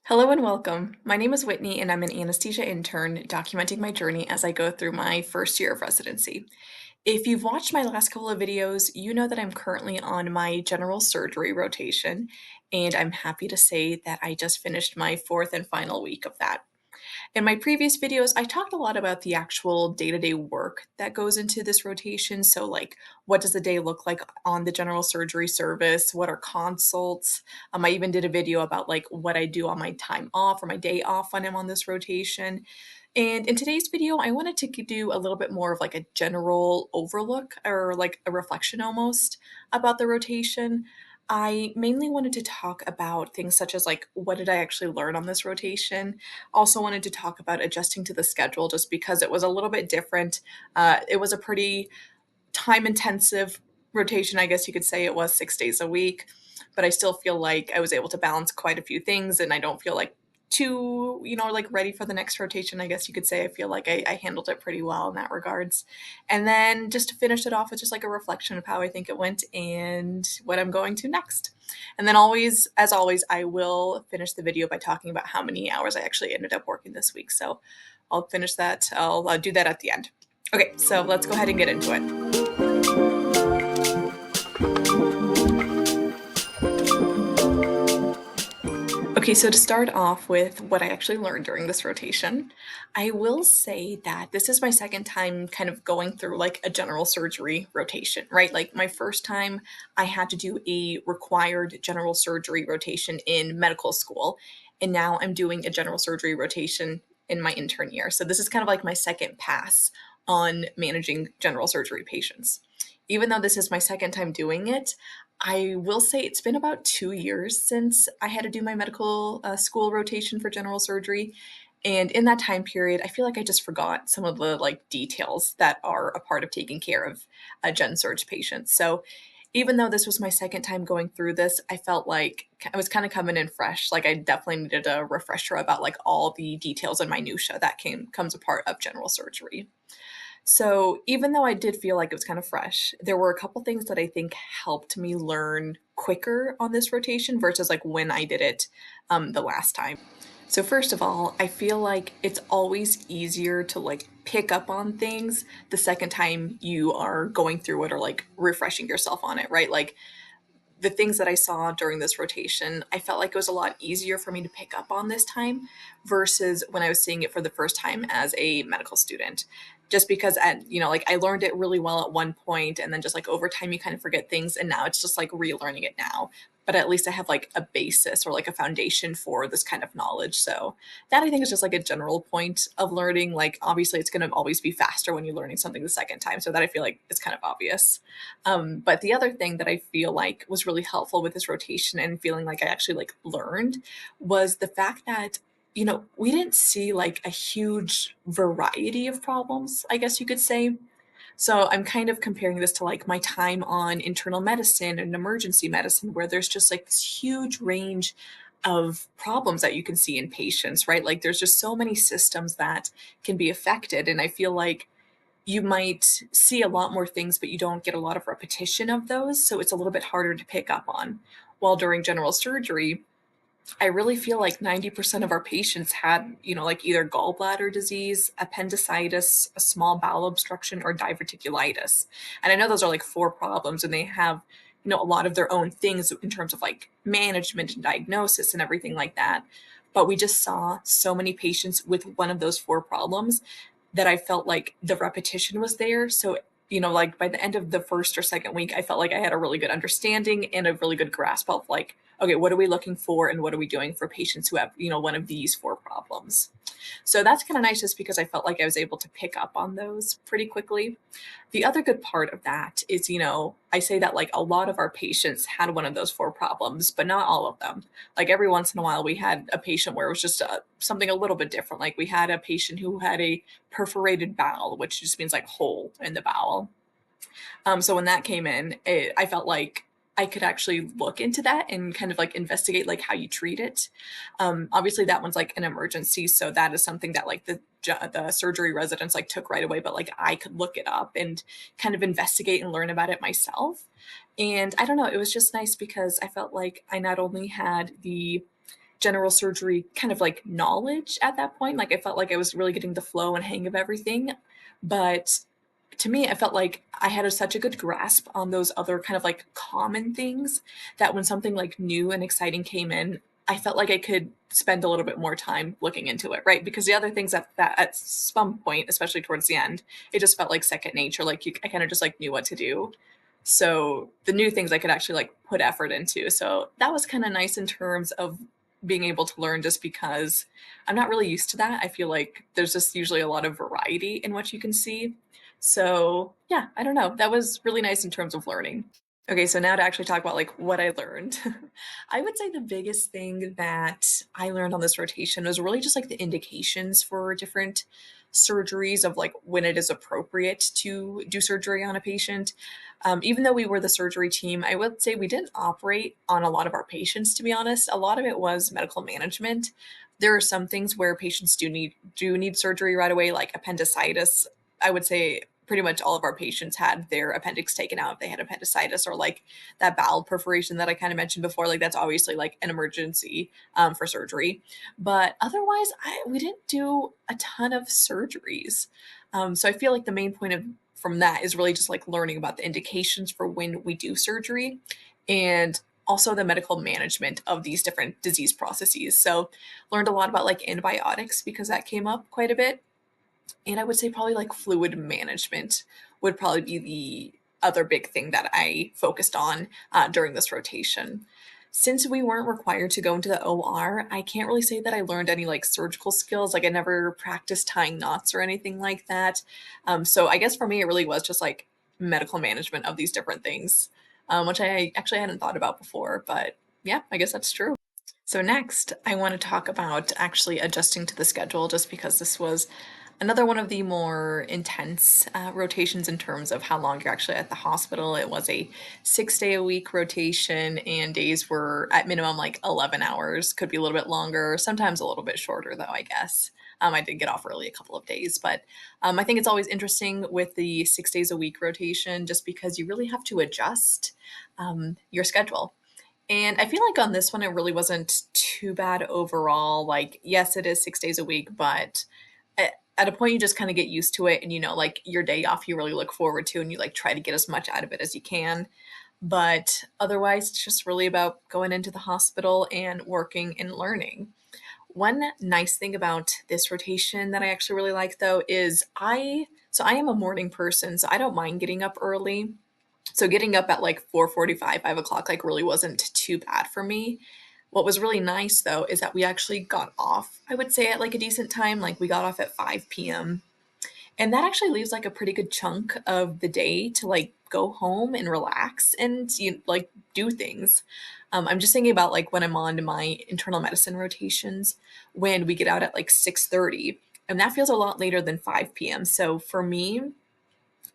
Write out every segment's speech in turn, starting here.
Hello and welcome. My name is Whitney and I'm an anesthesia intern documenting my journey as I go through my first year of residency. If you've watched my last couple of videos, you know that I'm currently on my general surgery rotation, and I'm happy to say that I just finished my fourth and final week of that. In my previous videos, I talked a lot about the actual day-to-day work that goes into this rotation. So, like, what does the day look like on the general surgery service? What are consults? I even did a video about like what I do on my time off or my day off when I'm on this rotation. And in today's video, I wanted to do a little bit more of like a general overlook or like a reflection almost about the rotation. I mainly wanted to talk about things such as like what did I actually learn on this rotation. Also wanted to talk about adjusting to the schedule just because it was a little bit different. It was a pretty time intensive rotation, I guess you could say. It was 6 days a week, but I still feel like I was able to balance quite a few things and I don't feel like too, like ready for the next rotation, I guess you could say. I feel like I handled it pretty well in that regards. And then just to finish it off with just like a reflection of how I think it went and what I'm going to next. And then always, as always, I will finish the video by talking about how many hours I actually ended up working this week. So I'll finish that. I'll do that at the end. Okay, so let's go ahead and get into it. Okay, so to start off with what I actually learned during this rotation, I will say that this is my second time kind of going through like a general surgery rotation, right? Like my first time, I had to do a required general surgery rotation in medical school, and now I'm doing a general surgery rotation in my intern year. So this is kind of like my second pass on managing general surgery patients. Even though this is my second time doing it, I will say it's been about 2 years since I had to do my medical school rotation for general surgery. And in that time period, I feel like I just forgot some of the like details that are a part of taking care of gen surge patients. So even though this was my second time going through this, I felt like I was kind of coming in fresh. Like I definitely needed a refresher about like all the details and minutia that comes a part of general surgery. So even though I did feel like it was kind of fresh, there were a couple things that I think helped me learn quicker on this rotation versus like when I did it the last time. So first of all, I feel like it's always easier to like pick up on things the second time you are going through it or like refreshing yourself on it, right? Like the things that I saw during this rotation, I felt like it was a lot easier for me to pick up on this time versus when I was seeing it for the first time as a medical student. Just because like I learned it really well at one point and then just like over time you kind of forget things and now it's just like relearning it now. But at least I have like a basis or like a foundation for this kind of knowledge. So that I think is just like a general point of learning. Like obviously it's going to always be faster when you're learning something the second time. So that I feel like is kind of obvious. But the other thing that I feel like was really helpful with this rotation and feeling like I actually like learned was the fact that we didn't see like a huge variety of problems, I guess you could say. So I'm kind of comparing this to like my time on internal medicine and emergency medicine, where there's just like this huge range of problems that you can see in patients, right? Like there's just so many systems that can be affected. And I feel like you might see a lot more things, but you don't get a lot of repetition of those. So it's a little bit harder to pick up on. While during general surgery, I really feel like 90% of our patients had, like either gallbladder disease, appendicitis, a small bowel obstruction, or diverticulitis. And I know those are like four problems and they have, a lot of their own things in terms of like management and diagnosis and everything like that. But we just saw so many patients with one of those four problems that I felt like the repetition was there. So, like by the end of the first or second week, I felt like I had a really good understanding and a really good grasp of like, okay, what are we looking for and what are we doing for patients who have, one of these four problems? So that's kind of nice just because I felt like I was able to pick up on those pretty quickly. The other good part of that is, I say that like a lot of our patients had one of those four problems, but not all of them. Like every once in a while, we had a patient where it was just something a little bit different. Like we had a patient who had a perforated bowel, which just means like hole in the bowel. So when that came in, I felt like I could actually look into that and kind of like investigate like how you treat it. Obviously, that one's like an emergency, so that is something that like the surgery residents like took right away. But like I could look it up and kind of investigate and learn about it myself. And I don't know, it was just nice because I felt like I not only had the general surgery kind of like knowledge at that point. Like I felt like I was really getting the flow and hang of everything. But to me, I felt like I had such a good grasp on those other kind of like common things that when something like new and exciting came in, I felt like I could spend a little bit more time looking into it, right? Because the other things that at some point, especially towards the end, it just felt like second nature. Like I kind of just like knew what to do. So the new things I could actually like put effort into. So that was kind of nice in terms of being able to learn just because I'm not really used to that. I feel like there's just usually a lot of variety in what you can see. So yeah, I don't know. That was really nice in terms of learning. Okay, so now to actually talk about like what I learned. I would say the biggest thing that I learned on this rotation was really just like the indications for different surgeries of like when it is appropriate to do surgery on a patient. Even though we were the surgery team, I would say we didn't operate on a lot of our patients, to be honest. A lot of it was medical management. There are some things where patients do need surgery right away, like appendicitis. I would say pretty much all of our patients had their appendix taken out if they had appendicitis, or like that bowel perforation that I kind of mentioned before. Like that's obviously like an emergency for surgery. But otherwise, we didn't do a ton of surgeries. So I feel like the main point of from that is really just like learning about the indications for when we do surgery and also the medical management of these different disease processes. So learned a lot about like antibiotics because that came up quite a bit, and I would say probably like fluid management would probably be the other big thing that I focused on during this rotation. Since we weren't required to go into the OR, I can't really say that I learned any like surgical skills. Like I never practiced tying knots or anything like that. So I guess for me, it really was just like medical management of these different things, which I actually hadn't thought about before. But yeah, I guess that's true. So next, I want to talk about actually adjusting to the schedule, just because this was another one of the more intense rotations in terms of how long you're actually at the hospital. It was a 6 day a week rotation, and days were at minimum like 11 hours, could be a little bit longer, sometimes a little bit shorter, though, I guess. I did get off early a couple of days, but I think it's always interesting with the 6 days a week rotation just because you really have to adjust your schedule. And I feel like on this one, it really wasn't too bad overall. Like, yes, it is 6 days a week, but at a point, you just kind of get used to it. And, like your day off, you really look forward to, and you like try to get as much out of it as you can. But otherwise, it's just really about going into the hospital and working and learning. One nice thing about this rotation that I actually really like, though, is I am a morning person, so I don't mind getting up early. So getting up at like 4:45, 5 o'clock, like really wasn't too bad for me. What was really nice though is that we actually got off, I would say, at like a decent time. Like we got off at 5 p.m. And that actually leaves like a pretty good chunk of the day to like go home and relax and like do things. I'm just thinking about like when I'm on my internal medicine rotations, when we get out at like 6:30, and that feels a lot later than 5 p.m. So for me,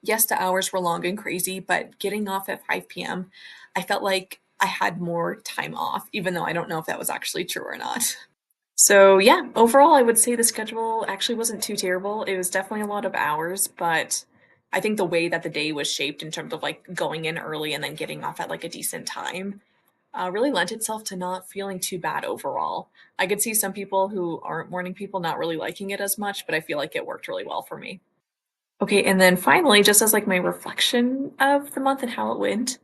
yes, the hours were long and crazy, but getting off at 5 p.m., I felt like I had more time off, even though I don't know if that was actually true or not. So, yeah, overall, I would say the schedule actually wasn't too terrible. It was definitely a lot of hours, but I think the way that the day was shaped in terms of like going in early and then getting off at like a decent time really lent itself to not feeling too bad overall. I could see some people who aren't morning people not really liking it as much, but I feel like it worked really well for me. Okay, and then finally, just as like my reflection of the month and how it went,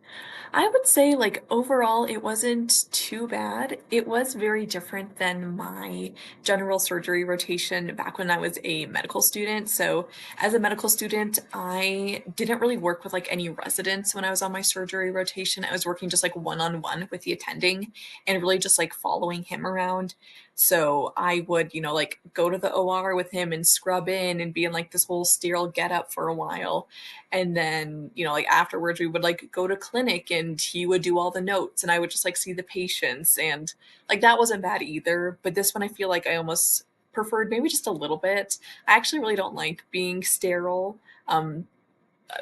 I would say, like, overall, it wasn't too bad. It was very different than my general surgery rotation back when I was a medical student. So, as a medical student, I didn't really work with like any residents when I was on my surgery rotation. I was working just like one on one with the attending and really just like following him around. So, I would, like go to the OR with him and scrub in and be in like this whole sterile getup for a while, and then like afterwards we would like go to clinic and he would do all the notes and I would just like see the patients, and like that wasn't bad either. But this one I feel like I almost preferred maybe just a little bit. I actually really don't like being sterile, um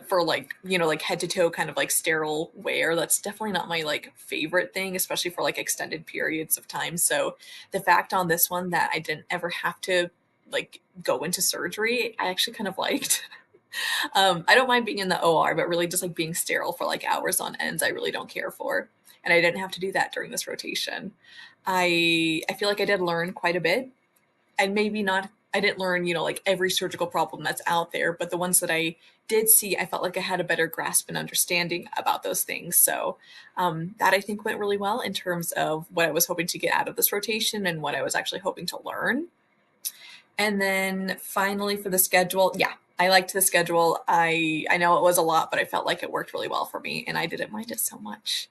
for like like head to toe kind of like sterile wear. That's definitely not my like favorite thing, especially for like extended periods of time. So the fact on this one that I didn't ever have to like go into surgery, I actually kind of liked. I don't mind being in the OR, but really just like being sterile for like hours on ends, I really don't care for. and I didn't have to do that during this rotation. I feel like I did learn quite a bit, and maybe not, I didn't learn, like every surgical problem that's out there, but the ones that I did see, I felt like I had a better grasp and understanding about those things. So that I think went really well in terms of what I was hoping to get out of this rotation and what I was actually hoping to learn. And then finally for the schedule, yeah, I liked the schedule. I know it was a lot, but I felt like it worked really well for me, and I didn't mind it so much.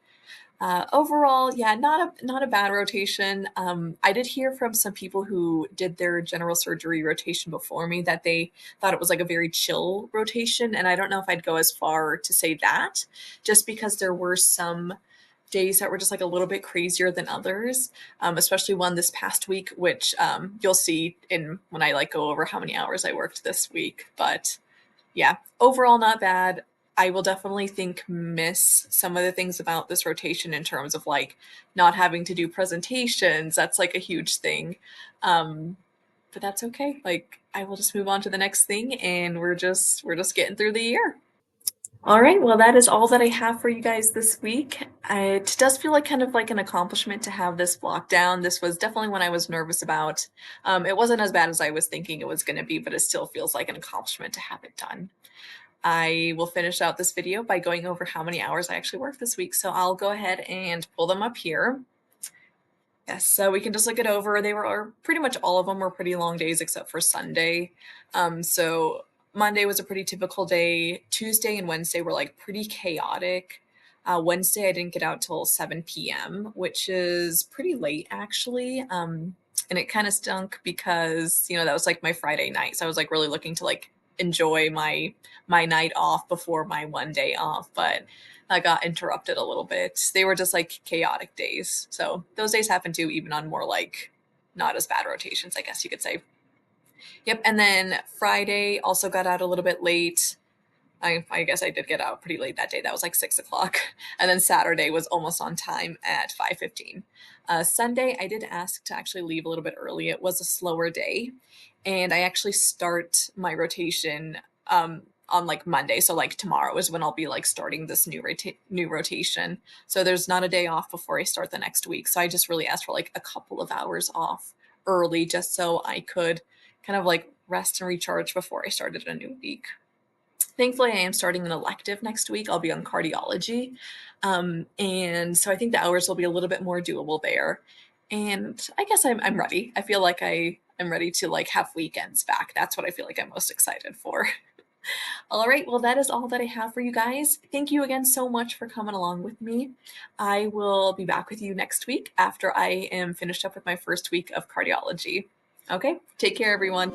Overall, yeah, not a bad rotation. I did hear from some people who did their general surgery rotation before me that they thought it was like a very chill rotation, and I don't know if I'd go as far to say that, just because there were some days that were just like a little bit crazier than others, especially one this past week, which you'll see in when I like go over how many hours I worked this week. But yeah, overall not bad. I will definitely think miss some of the things about this rotation in terms of like not having to do presentations. That's like a huge thing. Um, but that's okay. Like I will just move on to the next thing, and we're just getting through the year. All right, well, that is all that I have for you guys this week. It does feel like kind of like an accomplishment to have this blocked down. This was definitely one I was nervous about. It wasn't as bad as I was thinking it was going to be, but it still feels like an accomplishment to have it done. I will finish out this video by going over how many hours I actually worked this week. So I'll go ahead and pull them up here. Yes, so we can just look it over. They were pretty much all of them were pretty long days except for Sunday. So Monday was a pretty typical day. Tuesday and Wednesday were like pretty chaotic. Wednesday I didn't get out till 7 p.m., which is pretty late actually. And it kind of stunk because that was like my Friday night, so I was like really looking to like enjoy my night off before my one day off, but I got interrupted a little bit. They were just like chaotic days. So those days happen too, even on more like not as bad rotations, I guess you could say. Yep. And then Friday also got out a little bit late. I guess I did get out pretty late that day. That was like 6 o'clock. And then Saturday was almost on time at 5:15. Sunday, I did ask to actually leave a little bit early. It was a slower day. And I actually start my rotation on like Monday. So like tomorrow is when I'll be like starting this new rotation. So there's not a day off before I start the next week. So I just really asked for like a couple of hours off early just so I could kind of like rest and recharge before I started a new week. Thankfully, I am starting an elective next week. I'll be on cardiology. And so I think the hours will be a little bit more doable there. And I guess I'm ready. I feel like I'm ready to like have weekends back. That's what I feel like I'm most excited for. All right, well, that is all that I have for you guys. Thank you again so much for coming along with me. I will be back with you next week after I am finished up with my first week of cardiology. Okay, take care, everyone.